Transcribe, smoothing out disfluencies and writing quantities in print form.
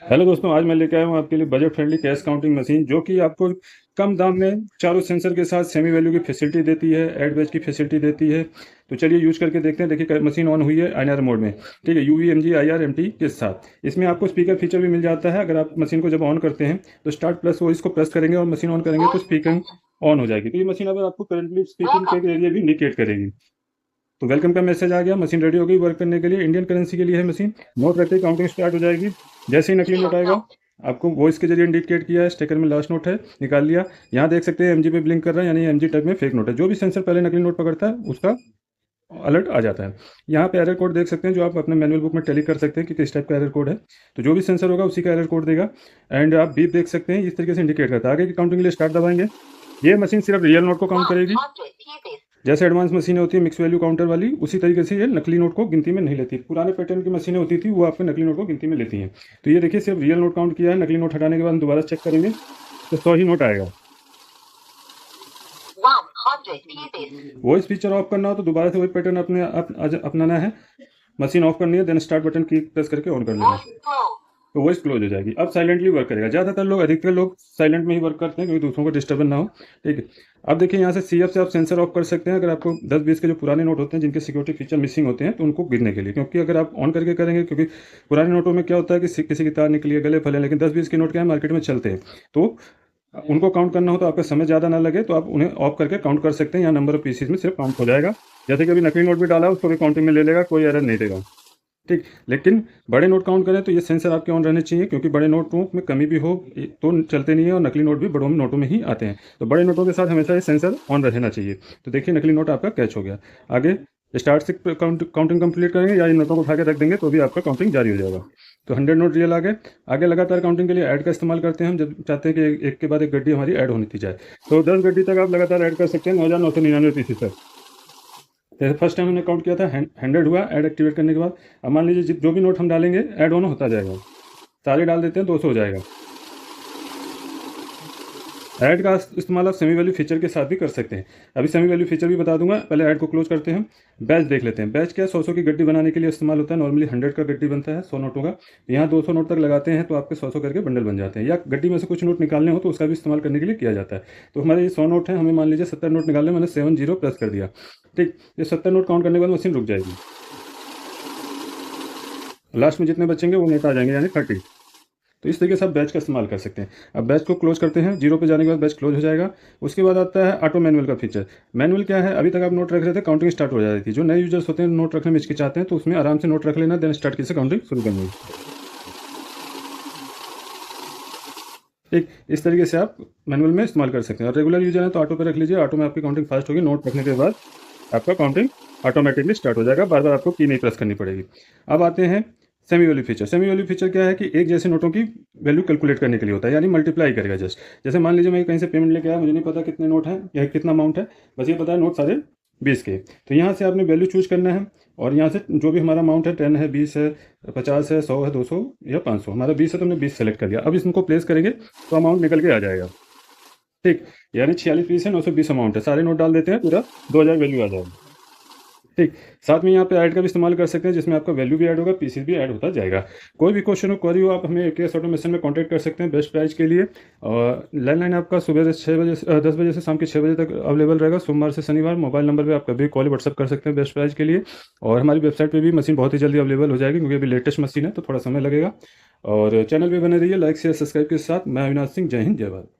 Hello दोस्तों, आज मैं लेके आया हूँ आपके लिए budget friendly cash counting machine, जो कि आपको कम दाम में चारों सेंसर के साथ सेमी वैल्यू की फैसिलिटी देती है, एड बैच की फैसिलिटी देती है। तो चलिए यूज करके देखते हैं। देखिए मशीन ऑन हुई है आईआर मोड में, ठीक है, UVMG IRMT के साथ। इसमें आपको स्पीकर फीचर भी मिल जाता है। अगर आप मशीन को जब ऑन करते हैं तो स्टार्ट प्लस वो इसको प्रेस करेंगे और मशीन ऑन करेंगे तो स्पीकर ऑन हो जाएगी। तो ये मशीन अब आपको करंटली स्पीकिंग के एरिया भी इंडिकेट करेगी। तो वेलकम का मैसेज आ गया, मशीन रेडी हो गई वर्क करने के लिए। इंडियन करेंसी के लिए है मशीन। नोट रखते ही काउंटिंग स्टार्ट हो जाएगी। जैसे ही नकली नोट आएगा आपको वॉइस के जरिए इंडिकेट किया है, स्टिकर में लास्ट नोट है, निकाल लिया। यहाँ देख सकते हैं MG पे ब्लिंक कर रहा है, यानी MG टैग में फेक नोट है। जो भी सेंसर पहले नकली नोट पकड़ता है उसका अलर्ट आ जाता है। यहाँ पे एरर कोड देख सकते हैं, जो आप अपने मैनुअल बुक में टैली कर सकते हैं कि किस टाइप का एरर कोड है। तो जो भी सेंसर होगा उसी का एरर कोड देगा। एंड आप बीप देख सकते हैं, इस तरीके से इंडिकेट करता है। आगे की काउंटिंग के लिए स्टार्ट दबाएंगे। ये मशीन सिर्फ रियल नोट को काउंट करेगी। जैसे एडवांस मशीनें होती है मिक्स वैल्यू काउंटर वाली, उसी तरीके से ये नकली नोट को गिनती में नहीं लेती। पुराने पैटर्न की मशीनें होती थी वो आपके नकली नोट को गिनती में लेती हैं। तो ये देखिए सिर्फ रियल नोट काउंट किया है। नकली नोट हटाने के बाद हम दोबारा चेक करेंगे तो 100 ही नोट आएगा। वॉइस फीचर ऑफ करना हो तो दोबारा से वही पैटर्न अपनाना है। मशीन ऑफ करनी है, देन स्टार्ट बटन की प्रेस करके ऑन कर लेना है, तो वॉइस क्लोज हो जाएगी। अब साइलेंटली वर्क करेगा। अधिकतर लोग साइलेंट में ही वर्क करते हैं क्योंकि दूसरों को डिस्टर्बेंस ना हो, ठीक है। अब देखिए यहाँ से CF से आप सेंसर ऑफ कर सकते हैं। अगर आपको 10-20 के जो पुराने नोट होते हैं जिनके सिक्योरिटी फीचर मिसिंग होते हैं तो उनको गिनने के लिए, क्योंकि अगर आप ऑन करके करेंगे, क्योंकि पुराने नोटों में क्या होता है कि किसी की तार निकली है, गले फले, लेकिन 10-20 के नोट क्या है मार्केट में चलते हैं, तो उनको काउंट करना हो तो आपका समय ज़्यादा ना लगे तो आप उन्हें ऑफ करके काउंट कर सकते हैं। यहाँ नंबर ऑफ पीसीज में सिर्फ काउंट हो जाएगा। जैसे कि अभी नकली नोट भी डाला है उसको भी काउंटिंग में ले लेगा, कोई एरर नहीं देगा, ठीक। लेकिन बड़े नोट काउंट करें तो ये सेंसर आपके ऑन रहने चाहिए, क्योंकि बड़े नोटों में कमी भी हो तो चलते नहीं है, और नकली नोट भी बड़ों नोटों में ही आते हैं। तो बड़े नोटों के साथ हमेशा ये सेंसर ऑन रहना चाहिए। तो देखिए नकली नोट आपका कैच हो गया। आगे स्टार्ट से काउंटिंग कंप्लीट करेंगे या इन नोटों को उठा के रख देंगे तो भी आपका काउंटिंग जारी हो जाएगा। तो 100 नोट रियल आगे लगातार काउंटिंग के लिए ऐड का इस्तेमाल करते हैं हम, जब चाहते हैं कि एक के बाद एक गड्डी हमारी ऐड होती जाए। तो 10 गड्डी तक आप लगातार ऐड कर सकते हैं, 9,999 पीसीस तक। जैसे फर्स्ट टाइम हमने काउंट किया था 100 हुआ ऐड एक्टिवेट करने के बाद। अब मान लीजिए जो भी नोट हम डालेंगे ऐड ऑन होता जाएगा। सारे डाल देते हैं 200 हो जाएगा। ऐड का इस्तेमाल आप सेमी वैल्यू फीचर के साथ भी कर सकते हैं। अभी सेमी वैल्यू फीचर भी बता दूंगा, पहले ऐड को क्लोज करते हैं। बैच देख लेते हैं। बैच क्या है, 100 की गड्डी बनाने के लिए इस्तेमाल होता है। नॉर्मली 100 का गड्डी बनता है 100 नोटों का। यहाँ 200 नोट तक लगाते हैं तो आपके 100 करके बंडल बन जाते हैं। या गड्डी में से कुछ नोट निकालने हो तो उसका भी इस्तेमाल करने के लिए किया जाता है। तो हमारे ये 100 नोट है, हमें मान लीजिए 70 नोट निकालने, मैंने 70 प्रेस कर दिया, ठीक। ये 70 नोट काउंट करने के बाद मशीन रुक जाएगी। लास्ट में जितने बचेंगे वो नोट आ जाएंगे, यानी 30। तो इस तरीके से आप बैच का इस्तेमाल कर सकते हैं। अब बैच को क्लोज करते हैं। 0 पे जाने के बाद बैच क्लोज हो जाएगा। उसके बाद आता है ऑटो मैनुअल का फीचर। मैनुअल क्या है, अभी तक आप नोट रख रहे थे, काउंटिंग स्टार्ट हो जाती थी। जो नए यूजर्स होते हैं नोट रखने में हिचकिचाते हैं, तो उसमें आराम से नोट रख लेना, देन स्टार्ट की से काउंटिंग शुरू करनी है, ठीक। इस तरीके से आप मैनुअल में इस्तेमाल कर सकते हैं। और रेगुलर यूजर है तो ऑटो पे रख लीजिए, ऑटो में आपकी काउंटिंग फास्ट होगी। नोट रखने के बाद आपका काउंटिंग ऑटोमेटिकली स्टार्ट हो जाएगा, बार बार आपको की नहीं प्रेस करनी पड़ेगी। अब आते हैं semi value feature. Semi value feature क्या है कि एक जैसे नोटों की वैल्यू कैलकुलेट करने के लिए होता है, यानी मल्टीप्लाई करेगा जस्ट। जैसे मान लीजिए मैं कहीं से पेमेंट लेके आया, मुझे नहीं पता कितने नोट हैं या कितना अमाउंट है, बस ये पता है नोट सारे 20 के। तो यहाँ से आपने वैल्यू चूज करना है, और यहाँ से जो भी हमारा अमाउंट है 10 है, 20 है, 50 है, 100 है, 200 या 500। हमारा 20 है तो हमने 20 सेलेक्ट कर लिया। अब इसको प्लेस करेंगे तो अमाउंट निकल के आ जाएगा, ठीक। यानी 46 पीस है, 920 अमाउंट है। सारे नोट डाल देते हैं, पूरा 2000 वैल्यू आ जाएगा, ठीक। साथ में यहाँ पे ऐड का भी इस्तेमाल कर सकते हैं, जिसमें आपका वैल्यू भी ऐड होगा, पीसी भी ऐड होता जाएगा। कोई भी क्वेश्चन हो, क्वेरी हो, आप हमें AKS ऑटोमेशन में कांटेक्ट कर सकते हैं बेस्ट प्राइस के लिए। और लैंडलाइन आपका सुबह 10 बजे से शाम के 6 बजे तक अवेलेबल रहेगा, सोमवार से शनिवार। मोबाइल नंबर पर आप कभी कॉल व्हाट्सअप कर सकते हैं बेस्ट प्राइस के लिए। और हमारी वेबसाइट पर भी मशीन बहुत ही जल्दी अवेलेबल हो जाएगी, क्योंकि अभी लेटेस्ट मशीन है तो थोड़ा समय लगेगा। और चैनल पर बने रहिए लाइक शेयर सब्सक्राइब के साथ। मैं अविनाश सिंह, जय हिंद जय भारत।